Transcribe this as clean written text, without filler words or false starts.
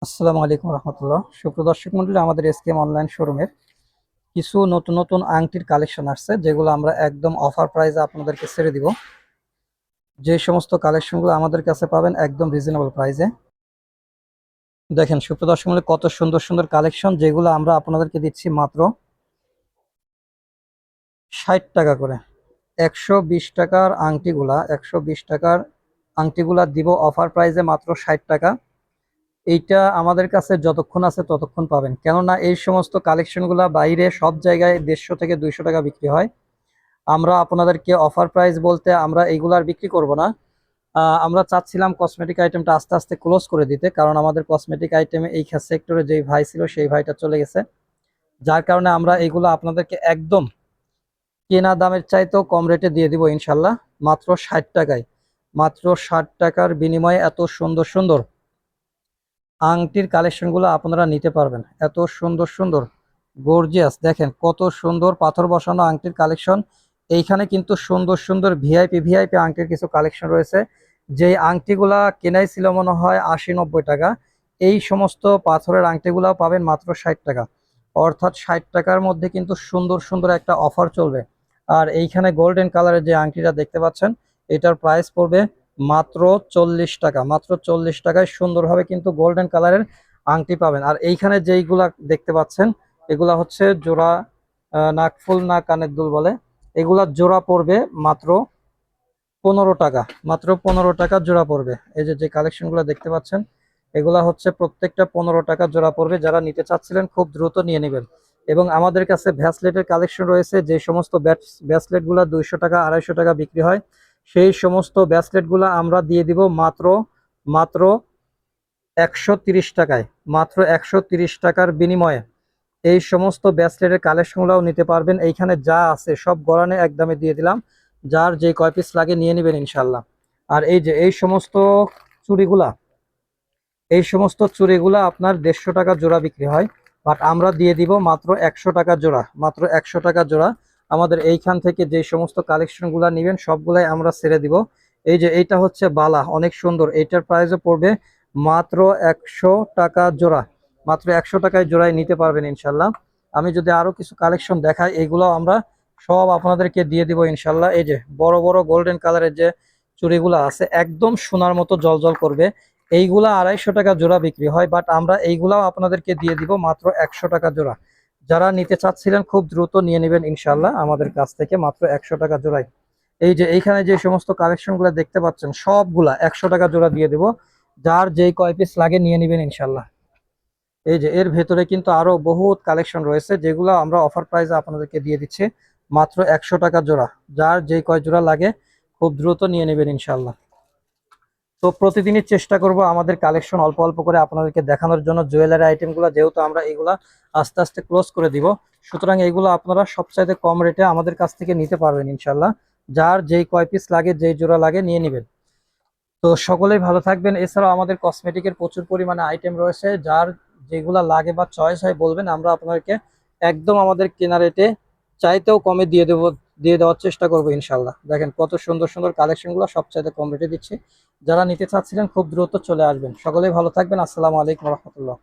আসসালামু আলাইকুম রহমতুল্লাহ। সুপ্রদর্শক মন্ডলী, আমাদের এসকেএম অনলাইন শোরুমের কিছু নতুন নতুন আংটির কালেকশন আসছে, যেগুলো আমরা একদম অফার প্রাইসে আপনাদেরকে ছেড়ে দিব। যে সমস্ত কালেকশনগুলো আমাদের কাছে পাবেন একদম রিজনেবল প্রাইসে। দেখেন সুপ্রদর্শক মন্ডলী, কত সুন্দর সুন্দর কালেকশন, যেগুলো আমরা আপনাদেরকে দিচ্ছি মাত্র 60 টাকা করে। 120 টাকার আংটিগুলা 120 টাকার আংটিগুলা দিব অফার প্রাইসে মাত্র 60 টাকা। এইটা আমাদের কাছে যতক্ষণ আছে ততক্ষণ পাবেন, কেননা এই সমস্ত কালেকশনগুলো বাইরে সব জায়গায় 150 থেকে 200 টাকা বিক্রি হয়। আমরা আপনাদেরকে অফার প্রাইস বলতে আমরা এইগুলার বিক্রি করব না। আমরা চাচ্ছিলাম কসমেটিক আইটেমটা আস্তে আস্তে ক্লোজ করে দিতে, কারণ আমাদের কসমেটিক আইটেমে এই সেক্টরে যেই ভাই ছিল সেই ভাইটা চলে গেছে। যার কারণে আমরা এইগুলো আপনাদেরকে একদম কেনা দামের চাইতেও কম রেটে দিয়ে দিব ইনশাল্লাহ, মাত্র 60 টাকায়। মাত্র 60 টাকার বিনিময়ে এত সুন্দর সুন্দর আংটির কালেকশনগুলো আপনারা নিতে পারবেন। এত সুন্দর সুন্দর গর্জিয়াস, দেখেন কত সুন্দর পাথর বসানো আংটির কালেকশন। এইখানে কিন্তু সুন্দর সুন্দর ভিআইপি ভিআইপি আংটির কিছু কালেকশন রয়েছে, যেই আংটিগুলা কেনাই ছিল মনে হয় 80-90 টাকা। এই সমস্ত পাথরের আংটিগুলা পাবেন মাত্র 60 টাকা। অর্থাৎ 60 টাকার মধ্যে কিন্তু সুন্দর সুন্দর একটা অফার চলবে। আর এইখানে গোল্ডেন কালারের যে আংটিটা দেখতে পাচ্ছেন, এটার প্রাইস পড়বে মাত্র 40 টাকা। মাত্র 40 টাকায় সুন্দরভাবে কিন্তু গোল্ডেন কালারের আংটি পাবেন। আর এইখানে যেইগুলা দেখতে পাচ্ছেন, এগুলা হচ্ছে জোড়া নাকফুল না কানের দুল বলে, এগুলা জোড়া পড়বে মাত্র 15 টাকা। মাত্র 15 টাকা জোড়া পড়বে। এই যে যে কালেকশনগুলো দেখতে পাচ্ছেন, এগুলা হচ্ছে প্রত্যেকটা 15 টাকা জোড়া পড়বে। যারা নিতে চাচ্ছিলেন খুব দ্রুত নিয়ে নেবেন। এবং আমাদের কাছে ভ্যাসলেটের কালেকশন রয়েছে, যে সমস্ত ব্যাসলেটগুলা 200 টাকা 250 টাকা বিক্রি হয়, সেই সমস্ত ব্যাসলেটগুলা আমরা দিয়ে দিব মাত্র মাত্র 130 টাকায়। মাত্র 130 টাকার বিনিময়ে এই সমস্ত ব্যাসলেটের কালেকশনগুলোও নিতে পারবেন। এইখানে যা আছে সব গড়ানে একদমে দিয়ে দিলাম, যার যে কয় পিস লাগে নিয়ে নেবেন ইনশাল্লাহ। আর এই যে চুড়িগুলা এই সমস্ত চুড়িগুলা আপনার 150 টাকা জোড়া বিক্রি হয়, বাট আমরা দিয়ে দিব মাত্র 100 টাকা জোড়া। মাত্র 100 টাকা জোড়া। আমাদের এইখান থেকে যে সমস্ত কালেকশনগুলা নেবেন সবগুলাই আমরা ছেড়ে দিব। এই যে এইটা হচ্ছে বালা, অনেক সুন্দর, এইটার প্রাইসও পড়বে মাত্র 100 টাকা জোড়া। মাত্র 100 টাকায় জোড়ায় নিতে পারবেন ইনশাল্লাহ। আমি যদি আরো কিছু কালেকশন দেখাই, এগুলো আমরা সব আপনাদেরকে দিয়ে দিব ইনশাল্লাহ। এই যে বড় বড় গোল্ডেন কালারের যে চুড়িগুলো আছে, একদম সোনার মতো জলজল করবে, এইগুলা 250 টাকা জোড়া বিক্রি হয়, বাট আমরা এইগুলাও আপনাদেরকে দিয়ে দিব মাত্র 100 টাকা জোড়া। যারা নিতে চাচ্ছিলেন খুব দ্রুত নিয়ে নেবেন ইনশাল্লাহ আমাদের কাছ থেকে মাত্র 100 টাকা জোড়ায়। এই যে এইখানে যে সমস্ত কালেকশন গুলো দেখতে পাচ্ছেন, সবগুলা 100 টাকা জোড়া দিয়ে দেব। যার যেই কয় পিস লাগে নিয়ে নেবেন ইনশাল্লাহ। এই যে এর ভেতরে কিন্তু আরো বহুত কালেকশন রয়েছে, যেগুলো আমরা অফার প্রাইসে আপনাদেরকে দিয়ে দিচ্ছি মাত্র 100 টাকা জোড়া। যার যেই কয় জোড়া লাগে খুব দ্রুত নিয়ে নেবেন ইনশাল্লাহ। তো প্রতিদিনই চেষ্টা করব আমাদের কালেকশন অল্প অল্প করে আপনাদেরকে দেখানোর জন্য। জুয়েলারি আইটেমগুলো যেহেতু আমরা এগুলা আস্তে আস্তে ক্লোজ করে দিব, সুতরাং এগুলো আপনারা সবচাইতে কম রেটে আমাদের কাছ থেকে নিতে পারবেন ইনশাল্লাহ। যার যেই কয় পিস লাগে, যেই জোড়া লাগে নিয়ে নেবেন। তো সকলেই ভালো থাকবেন। এছাড়াও আমাদের কসমেটিকের প্রচুর পরিমাণে আইটেম রয়েছে, যার যেগুলা লাগে বা চয়েস হয় বলবেন, আমরা আপনাদেরকে একদম আমাদের কেনা রেটে চাইতেও কমে দিয়ে দেওয়ার চেষ্টা করবো ইনশাল্লাহ। দেখেন কত সুন্দর সুন্দর কালেকশনগুলো সবচাইতে কম রেটে দিচ্ছি। যারা নিতে চাচ্ছিলেন খুব দ্রুত চলে আসবেন। সকলেই ভালো থাকবেন। আসসালামু আলাইকুম রহমতুল্লাহ।